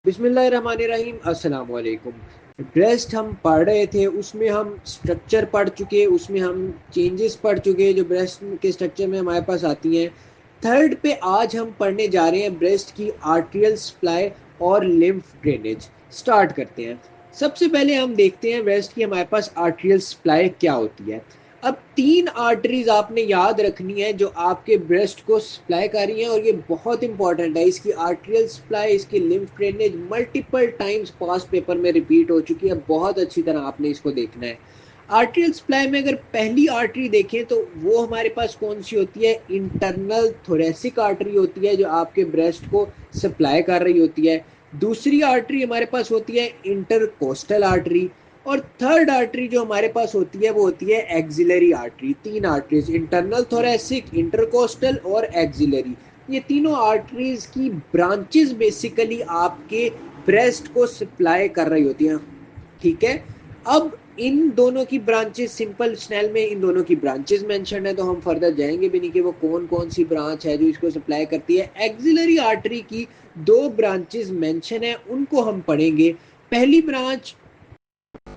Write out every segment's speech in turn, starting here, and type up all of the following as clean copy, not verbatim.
बिस्मिल्लाहिर्रहमानिर्रहीम, अस्सलाम वालेकुम। ब्रेस्ट हम पढ़ रहे थे, उसमें हम स्ट्रक्चर पढ़ चुके, उसमें हम चेंजेस पढ़ चुके जो ब्रेस्ट के स्ट्रक्चर में हमारे पास आती हैं। थर्ड पे आज हम पढ़ने जा रहे हैं ब्रेस्ट की आर्टेरियल सप्लाई और लिम्फ ड्रेनेज। स्टार्ट करते हैं। सबसे पहले हम देखते हैं ब्रेस्ट की हमारे पास आर्टेरियल सप्लाई क्या होती है। अब 3 आर्टरीज आपने याद रखनी है जो आपके ब्रेस्ट को सप्लाई कर रही हैं, और ये बहुत इंपॉर्टेंट है। इसकी आर्टरियल सप्लाई, इसकी lymph drainage multiple times past paper में रिपीट हो चुकी है। बहुत अच्छी तरह आपने इसको देखना है। आर्टरियल सप्लाई में अगर पहली आर्टरी देखें तो वो हमारे पास कौन सी होती है? इंटरनल थोरेसिक आर्टरी होती है, जो आपके ब्रेस्ट को सप्लाई कर रही होती है। दूसरी आर्टरी हमारे पास होती है इंटरकोस्टल आर्टरी। और थर्ड आर्टरी जो हमारे पास होती है वो होती है axillary artery. 3 arteries, internal thoracic, intercostal और एक्सिलरी। ये तीनों आर्टरीज की ब्रांचेस बेसिकली आपके ब्रेस्ट को सप्लाई कर रही होती हैं। ठीक है। अब इन दोनों की ब्रांचेस, सिंपल स्नेल में इन दोनों की ब्रांचेस मेंशन है, तो हम फर्दर जाएंगे भी नहीं कि वो कौन कौन सी ब्रांच है जो इसको सप्लाई करती है। एक्सिलरी आर्टरी की 2 ब्रांचेस मेंशन है, उनको हम पढ़ेंगे। पहली ब्रांच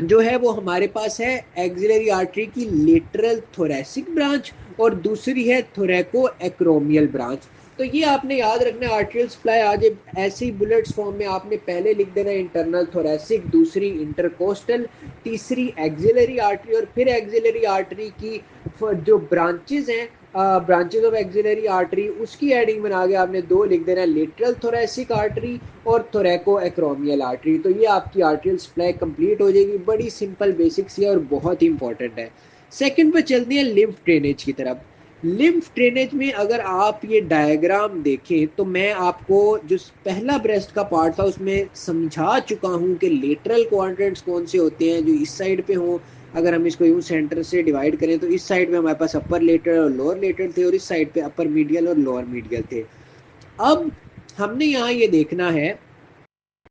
जो है वो हमारे पास है एक्सिलरी आर्टरी की लेटरल थोरेसिक ब्रांच, और दूसरी है थोरैको एक्रोमियल ब्रांच। तो ये आपने याद रखना है। आर्टरियल सप्लाई आज ऐसे ही बुलेट्स फॉर्म में आपने पहले लिख देना, इंटरनल थोरेसिक, दूसरी इंटरकोस्टल, तीसरी एक्सिलरी आर्टरी, और फिर एक्सिलरी आर्टरी की जो ब्रांचेज हैं, ब्रांचेज ऑफ एक्सिलरी आर्टरी, उसकी एडिंग बना के आपने 2 लिख देना, लेटरल थोरेसिक आर्टरी और थोरैको एक्रोमियल आर्टरी। तो ये आपकी आर्टरियल सप्लाई कंप्लीट हो जाएगी। बड़ी सिंपल बेसिक सी है और बहुत ही इंपॉर्टेंट है। सेकंड पे चलते हैं लिम्फ ड्रेनेज की तरफ। लिम्फ ड्रेनेज में अगर आप ये डायग्राम देखें तो मैं आपको जो पहला ब्रेस्ट का पार्ट था उसमें समझा चुका हूं कि लेटरल क्वाड्रेंट्स कौन से होते हैं जो इस साइड पे हों। अगर हम इसको यूं सेंटर से डिवाइड करें तो इस साइड में हमारे पास अपर लेटरल और लोअर लेटरल थे, और इस साइड पे अपर मीडियल और लोअर मीडियल थे। अब हमने यहाँ ये देखना है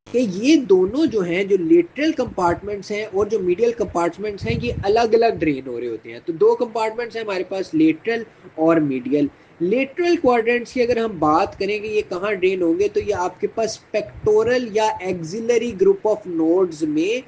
कि ये दोनों जो हैं, जो लेटरल कंपार्टमेंट्स हैं और जो मीडियल कंपार्टमेंट्स हैं, ये अलग अलग ड्रेन हो रहे होते हैं। तो 2 कंपार्टमेंट्स हैं हमारे पास, लेटरल और मीडियल। लेटरल क्वाड्रेंट्स की अगर हम बात करें कि ये कहाँ ड्रेन होंगे, तो ये आपके पास पेक्टोरल या एक्सिलरी ग्रुप ऑफ नोड्स में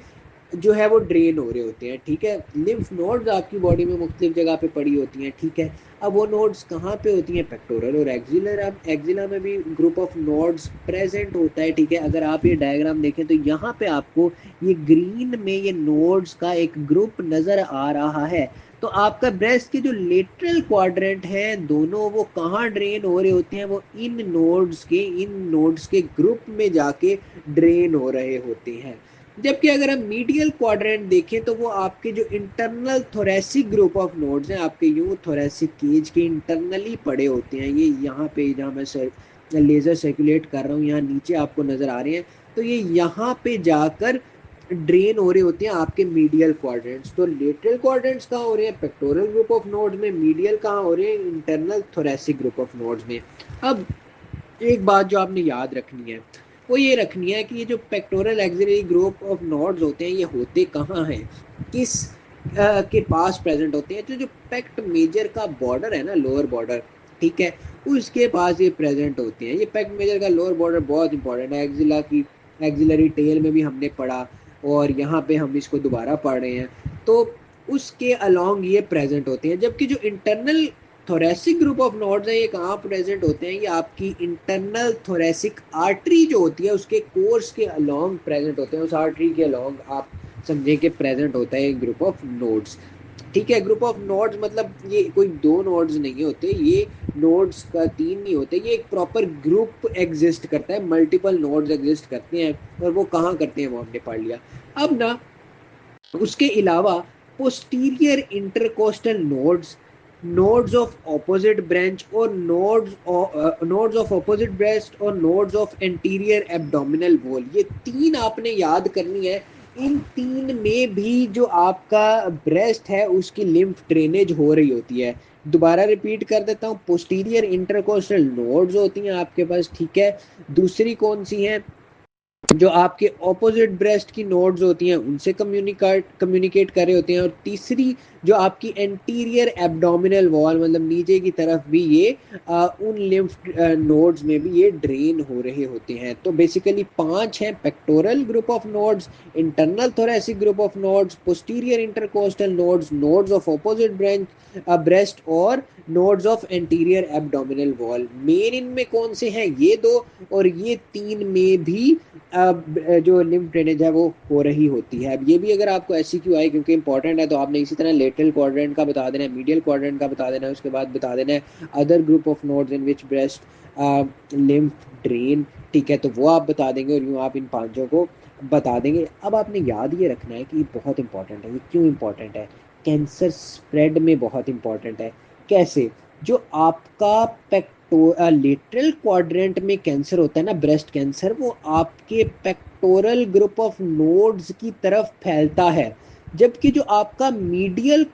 जो है वो ड्रेन हो रहे होते हैं। ठीक है। लिम्फ नोड्स आपकी बॉडी में मुख्तलिफ जगह पे पड़ी होती हैं। ठीक है। अब वो नोड्स कहाँ पे होती हैं? पेक्टोरल और एक्सिलर। अब एक्सिला में भी ग्रुप ऑफ नोड्स प्रेजेंट होता है। ठीक है। अगर आप ये डायग्राम देखें तो यहाँ पे आपको ये ग्रीन में ये नोड्स का एक ग्रुप नजर आ रहा है। तो आपका ब्रेस्ट के जो लेटरल क्वाड्रेंट है दोनों, वो कहाँ ड्रेन हो रहे होते हैं? वो इन नोड्स के ग्रुप में जाके ड्रेन हो रहे होते हैं। जबकि अगर हम मीडियल क्वाड्रेंट देखें तो वो आपके जो internal thoracic group of nodes हैं, आपके यूं थोरेसिक केज के इंटरनली पड़े होते हैं। ये यहाँ पे, जहाँ मैं लेजर सर्कुलेट कर रहा हूँ, यहाँ नीचे आपको नजर आ रहे हैं। तो ये यहाँ पे जाकर ड्रेन हो रहे होते हैं आपके मीडियल क्वाड्रेंट्स। तो लेटरल क्वाड्रेंट्स कहाँ हो रहे हैं? पेक्टोरल ग्रुप ऑफ नोड्स में। मीडियल कहाँ हो रहे हैं? Internal thoracic group of nodes में। अब एक बात जो आपने याद रखनी है वो ये रखनी है कि ये जो pectoral axillary group of nodes होते हैं, ये होते कहाँ हैं, किस के पास प्रेजेंट होते हैं? तो जो पेक्ट मेजर का बॉर्डर है ना, लोअर बॉर्डर, ठीक है, उसके पास ये प्रेजेंट होते हैं। ये पेक्ट मेजर का लोअर बॉर्डर बहुत इंपॉर्टेंट है। एक्सिला की एक्सिलरी टेल में भी हमने पढ़ा, और यहाँ पे हम इसको दोबारा पढ़ रहे हैं। तो उसके अलोंग ये प्रेजेंट होते हैं। जबकि जो internal thoracic group of nodes हैं, ये कहाँ प्रेजेंट होते हैं? ये आपकी इंटरनल थोरेसिक आर्टरी जो होती है उसके कोर्स के अलोंग प्रेजेंट होते हैं। उस आर्टरी के अलोंग आप समझें कि प्रेजेंट होता है एक ग्रुप ऑफ नोड्स। ठीक है। ग्रुप ऑफ नोड्स मतलब ये कोई 2 नोड्स नहीं होते, ये नोड्स का 3 नहीं होते, ये एक प्रॉपर ग्रुप एग्जिस्ट करता है। मल्टीपल नोड्स एग्जिस्ट करते हैं, और वो कहाँ करते हैं वो हमने पढ़ लिया। अब ना उसके अलावा posterior intercostal nodes, nodes of opposite branch, और नोड्स ऑफ ऑपोजिट ब्रेस्ट, और nodes of anterior abdominal wall, ये 3 आपने याद करनी है। इन 3 में भी जो आपका ब्रेस्ट है उसकी लिम्फ ड्रेनेज हो रही होती है। दोबारा रिपीट कर देता हूँ, पोस्टीरियर इंटरकोस्टल नोड्स होती हैं आपके पास। ठीक है। दूसरी कौन सी है? जो आपके ऑपोजिट ब्रेस्ट की नोड्स होती हैं उनसे कम्युनिकेट कर रहे होते हैं। और तीसरी जो आपकी एंटीरियर एब्डोमिनल वॉल मतलब नीचे की तरफ भी ये उन लिम्फ नोड्स में भी ये ड्रेन हो रहे होते हैं। तो बेसिकली 5 हैं: pectoral group of nodes, internal thoracic group of nodes, posterior intercostal nodes, nodes of opposite breast और nodes of anterior abdominal wall. Main इनमें कौन से हैं? ये दो, और ये 3 में भी जो लिम्फ ड्रेनेज है वो हो रही होती है। अब ये भी अगर आपको SCQ आए क्योंकि इंपॉर्टेंट है, तो आपने इसी तरह लेटरल क्वाड्रेंट का बता देना है, मीडियल क्वाड्रेंट का बता देना है, उसके बाद बता देना है other group of nodes in which breast lymph drain. ठीक है, तो वो आप बता देंगे और यूँ आप इन पांचों को बता देंगे। अब आपने याद ये रखना है कि ये बहुत इंपॉर्टेंट है। ये क्यों इंपॉर्टेंट है? कैंसर स्प्रेड में बहुत इंपॉर्टेंट है। कैसे? जो आपका लेटरल क्वाड्रेंट में कैंसर होता है ना, ब्रेस्ट कैंसर, वो आपके पेक्टोरल ग्रुप ऑफ नोड्स की तरफ फैलता है। जबकि जो आपका मीडियल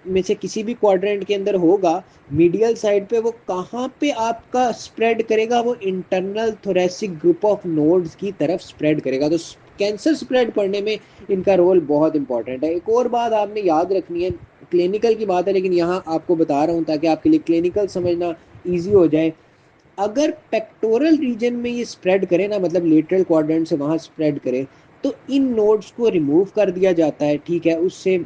में से किसी भी क्वाड्रेंट के अंदर होगा, मीडियल साइड पे, वो कहाँ पे आपका स्प्रेड करेगा? वो internal thoracic group of nodes की तरफ स्प्रेड करेगा। तो कैंसर स्प्रेड करने में इनका रोल बहुत इंपॉर्टेंट है। एक और बात आपने याद रखनी है, क्लिनिकल की बात है लेकिन यहाँ आपको बता रहा हूँ ताकि आपके लिए क्लिनिकल समझना ईजी हो जाए। अगर पेक्टोरल रीजन में ये स्प्रेड करे ना, मतलब लेटरल क्वाड्रेंट से वहां स्प्रेड करे, तो इन नोड्स को रिमूव कर दिया जाता है। ठीक है, उससे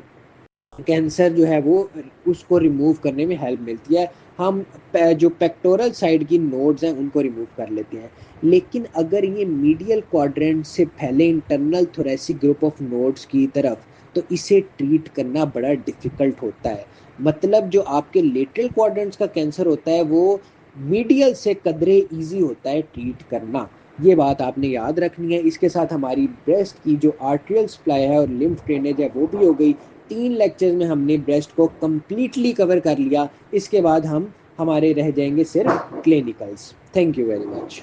कैंसर जो है वो उसको रिमूव करने में हेल्प मिलती है। हम जो पेक्टोरल साइड की नोड्स हैं उनको रिमूव कर लेते हैं। लेकिन अगर ये मीडियल क्वाड्रेंट से फैले internal thoracic group of nodes की तरफ, तो इसे ट्रीट करना बड़ा डिफिकल्ट होता है। मतलब जो आपके लेटरल क्वाड्रेंट्स का कैंसर होता है वो मीडियल से कदरे इजी होता है ट्रीट करना। ये बात आपने याद रखनी है। इसके साथ हमारी ब्रेस्ट की जो आर्टेरियल सप्लाई है और लिम्फ ड्रेनेज है वो भी हो गई। 3 लेक्चर्स में हमने ब्रेस्ट को कम्प्लीटली कवर कर लिया। इसके बाद हमारे रह जाएंगे सिर्फ clinicals. Thank you very much.